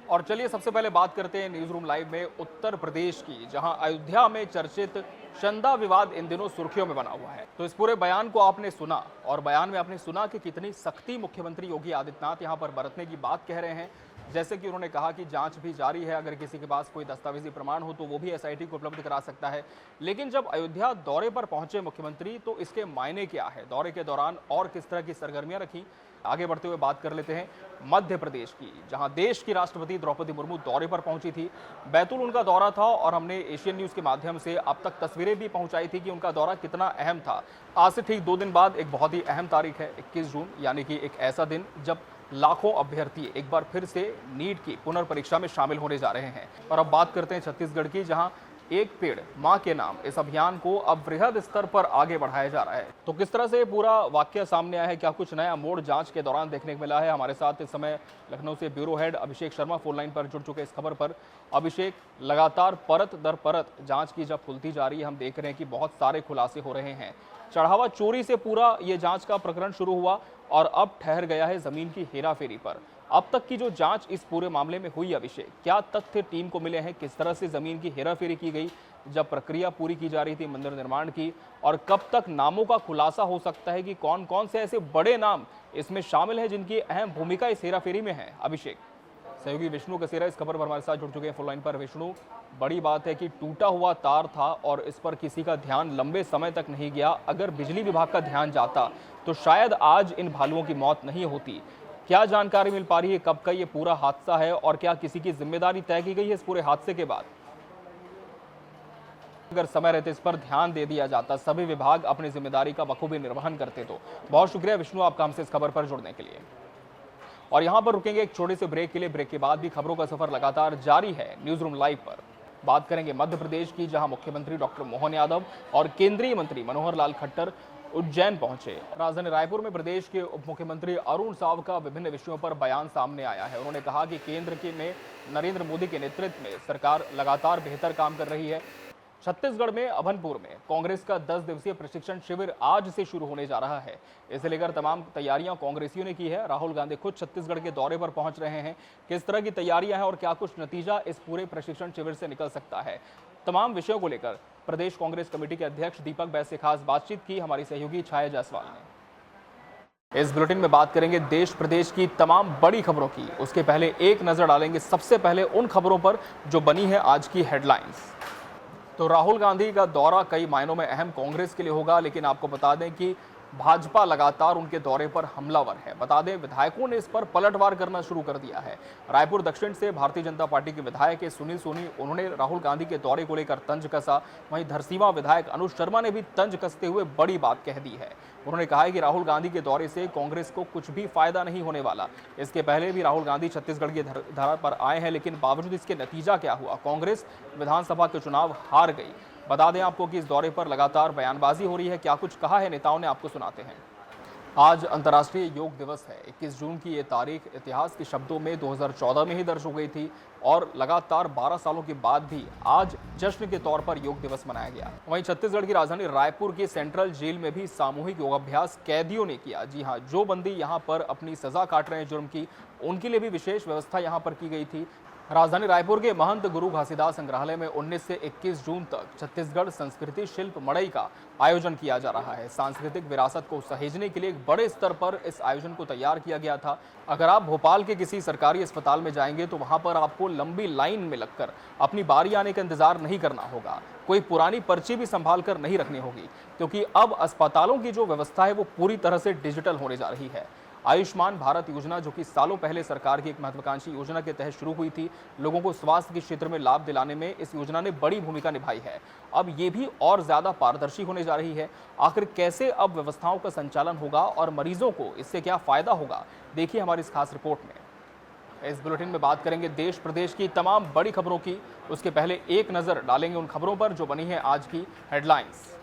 और चलिए सबसे पहले बात करते हैं न्यूज रूम लाइव में उत्तर प्रदेश की, जहां अयोध्या में चर्चित चंदा विवाद इन दिनों सुर्खियों में बना हुआ है। तो इस पूरे बयान को आपने सुना और बयान में आपने सुना कि कितनी सख्ती मुख्यमंत्री योगी आदित्यनाथ यहां पर बरतने की बात कह रहे हैं। जैसे कि उन्होंने कहा कि जांच भी जारी है, अगर किसी के पास कोई दस्तावेजी प्रमाण हो तो वो भी एसआईटी को उपलब्ध करा सकता है। लेकिन जब अयोध्या दौरे पर पहुंचे मुख्यमंत्री तो इसके मायने क्या है, दौरे के दौरान और किस तरह की सरगर्मियां रखी। आगे बढ़ते हुए बात कर लेते हैं मध्य प्रदेश की, जहां देश की राष्ट्रपति द्रौपदी मुर्मू दौरे पर पहुंची थी। बैतूल उनका दौरा था और हमने एशियन न्यूज के माध्यम से अब तक तस्वीरें भी पहुंचाई थी कि उनका दौरा कितना अहम था। आज से ठीक 2 दिन बाद एक बहुत ही अहम तारीख है 21 जून, यानी कि एक ऐसा दिन जब लाखों अभ्यर्थी एक बार फिर से नीट की पुनर्परीक्षा में शामिल होने जा रहे हैं। और अब बात करते हैं छत्तीसगढ़ की, जहां एक पेड़ मां के नाम इस अभियान को अब वृहद स्तर पर आगे बढ़ाया जा रहा है। तो किस तरह से पूरा वाक्य सामने आया है, क्या कुछ नया मोड़ जांच के दौरान देखने को मिला है। हमारे साथ इस समय लखनऊ से bureau head Abhishek Sharma phone line पर जुड़ चुके इस खबर पर। अभिषेक, लगातार परत दर परत जांच की जब खुलती जा रही है, हम देख रहे हैं कि बहुत सारे खुलासे हो रहे हैं। चढ़ावा चोरी से पूरा ये जांच का प्रकरण शुरू हुआ और अब ठहर गया है जमीन की हेराफेरी पर। अब तक की जो जांच इस पूरे मामले में हुई, अभिषेक, क्या तथ्य टीम को मिले हैं, किस तरह से जमीन की हेराफेरी की गई जब प्रक्रिया पूरी की जा रही थी मंदिर निर्माण की, और कब तक नामों का खुलासा हो सकता है कि कौन कौन से ऐसे बड़े नाम इसमें शामिल हैं जिनकी अहम भूमिका इस हेराफेरी में है। अभिषेक, सहयोगी विष्णु कसेरा इस खबर पर हमारे साथ जुड़ चुके हैं फोन लाइन पर। विष्णु, बड़ी बात है कि टूटा हुआ तार था और इस पर किसी का ध्यान लंबे समय तक नहीं गया। अगर बिजली विभाग का ध्यान जाता तो शायद आज इन भालुओं की मौत नहीं होती। क्या जानकारी मिल पा रही है, कब का ये पूरा हादसा है और क्या किसी की जिम्मेदारी तय की गई है इस पूरे हादसे के बाद? अगर समय रहते इस पर ध्यान दे दिया जाता, सभी विभाग अपनी जिम्मेदारी का बखूबी निर्वहन करते तो। बहुत शुक्रिया विष्णु आपका हमसे इस खबर पर जुड़ने के लिए। और यहां पर रुकेंगे एक छोटे से ब्रेक के लिए। ब्रेक के बाद भी खबरों का सफर लगातार जारी है न्यूज रूम लाइव पर। बात करेंगे मध्य प्रदेश की, जहां मुख्यमंत्री डॉक्टर मोहन यादव और केंद्रीय मंत्री मनोहर लाल खट्टर उज्जैन पहुंचे। राजधानी रायपुर में प्रदेश के उप मुख्यमंत्री अरुण साव का विभिन्न विषयों पर बयान सामने आया है। उन्होंने कहा कि केंद्र में नरेंद्र मोदी के नेतृत्व में सरकार लगातार बेहतर काम कर रही है। छत्तीसगढ़ में अभनपुर में कांग्रेस का 10 दिवसीय प्रशिक्षण शिविर आज से शुरू होने जा रहा है। इसे लेकर तमाम तैयारियां कांग्रेसियों ने की है। राहुल गांधी खुद छत्तीसगढ़ के दौरे पर पहुंच रहे हैं। किस तरह की तैयारियां हैं और क्या कुछ नतीजा इस पूरे प्रशिक्षण शिविर से निकल सकता है, तमाम विषयों को लेकर प्रदेश कांग्रेस कमेटी के अध्यक्ष दीपक बैस से खास बातचीत की हमारी सहयोगी छाया जायसवाल ने। इस बुलेटिन में बात करेंगे देश प्रदेश की तमाम बड़ी खबरों की। उसके पहले एक नजर डालेंगे सबसे पहले उन खबरों पर जो बनी है आज की हेडलाइंस। तो राहुल गांधी का दौरा कई मायनों में अहम कांग्रेस के लिए होगा, लेकिन आपको बता दें कि भाजपा लगातार उनके दौरे पर हमलावर है। बता दें विधायकों ने इस पर पलटवार करना शुरू कर दिया है। रायपुर दक्षिण से भारतीय जनता पार्टी के विधायक सुनील सोनी, उन्होंने राहुल गांधी के दौरे को लेकर तंज कसा। वहीं धरसींवा विधायक अनुज शर्मा ने भी तंज कसते हुए बड़ी बात कह दी है। उन्होंने कहा है कि राहुल गांधी के दौरे से कांग्रेस को कुछ भी फायदा नहीं होने वाला। इसके पहले भी राहुल गांधी छत्तीसगढ़ की धरा पर आए हैं, लेकिन बावजूद इसके नतीजा क्या हुआ, कांग्रेस विधानसभा के चुनाव हार गई। बता दें आपको कि इस दौरे पर लगातार बयानबाजी हो रही है। क्या कुछ कहा है नेताओं ने, आपको सुनाते हैं। आज अंतर्राष्ट्रीय योग दिवस है। 21 जून की ये तारीख इतिहास के शब्दों में 2014 में ही दर्ज हो गई थी और लगातार 12 सालों के बाद भी आज जश्न के तौर पर योग दिवस मनाया गया। वहीं छत्तीसगढ़ की राजधानी रायपुर की सेंट्रल जेल में भी सामूहिक योगाभ्यास कैदियों ने किया। जी हां, जो बंदी यहां पर अपनी सजा काट रहे हैं जुर्म की, उनके लिए भी विशेष व्यवस्था यहां पर की गई थी। राजधानी रायपुर के महंत गुरु घासीदास संग्रहालय में 19 से 21 जून तक छत्तीसगढ़ संस्कृति शिल्प मड़ई का आयोजन किया जा रहा है। सांस्कृतिक विरासत को सहेजने के लिए एक बड़े स्तर पर इस आयोजन को तैयार किया गया था। अगर आप भोपाल के किसी सरकारी अस्पताल में जाएंगे तो वहां पर आपको लंबी लाइन में लगकर अपनी बारी आने का इंतजार नहीं करना होगा। कोई पुरानी पर्ची भी संभाल कर नहीं रखनी होगी, क्योंकि अब अस्पतालों की जो व्यवस्था है वो पूरी तरह से डिजिटल होने जा रही है। आयुष्मान भारत योजना, जो कि सालों पहले सरकार की एक महत्वाकांक्षी योजना के तहत शुरू हुई थी, लोगों को स्वास्थ्य के क्षेत्र में लाभ दिलाने में इस योजना ने बड़ी भूमिका निभाई है। अब ये भी और ज्यादा पारदर्शी होने जा रही है। आखिर कैसे अब व्यवस्थाओं का संचालन होगा और मरीजों को इससे क्या फायदा होगा, देखिए हमारी इस खास रिपोर्ट में। इस बुलेटिन में बात करेंगे देश प्रदेश की तमाम बड़ी खबरों की। उसके पहले एक नजर डालेंगे उन खबरों पर जो बनी है आज की हेडलाइंस।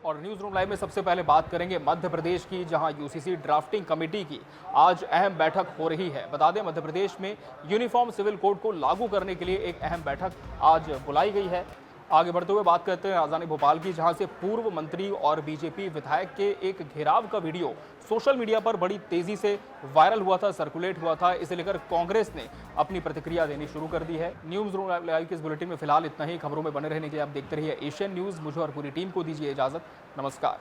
और न्यूज रूम लाइव में सबसे पहले बात करेंगे मध्य प्रदेश की, जहां यूसीसी ड्राफ्टिंग कमेटी की आज अहम बैठक हो रही है। बता दें मध्य प्रदेश में यूनिफॉर्म सिविल कोड को लागू करने के लिए एक अहम बैठक आज बुलाई गई है। आगे बढ़ते हुए बात करते हैं राजधानी भोपाल की, जहां से पूर्व मंत्री और बीजेपी विधायक के एक घेराव का वीडियो सोशल मीडिया पर बड़ी तेजी से वायरल हुआ था, सर्कुलेट हुआ था। इसे लेकर कांग्रेस ने अपनी प्रतिक्रिया देनी शुरू कर दी है। न्यूज रूम लाइव के इस बुलेटिन में फिलहाल इतना ही। खबरों में बने रहने के लिए आप देखते रहिए एशियन न्यूज। मुझे और पूरी टीम को दीजिए इजाजत। नमस्कार।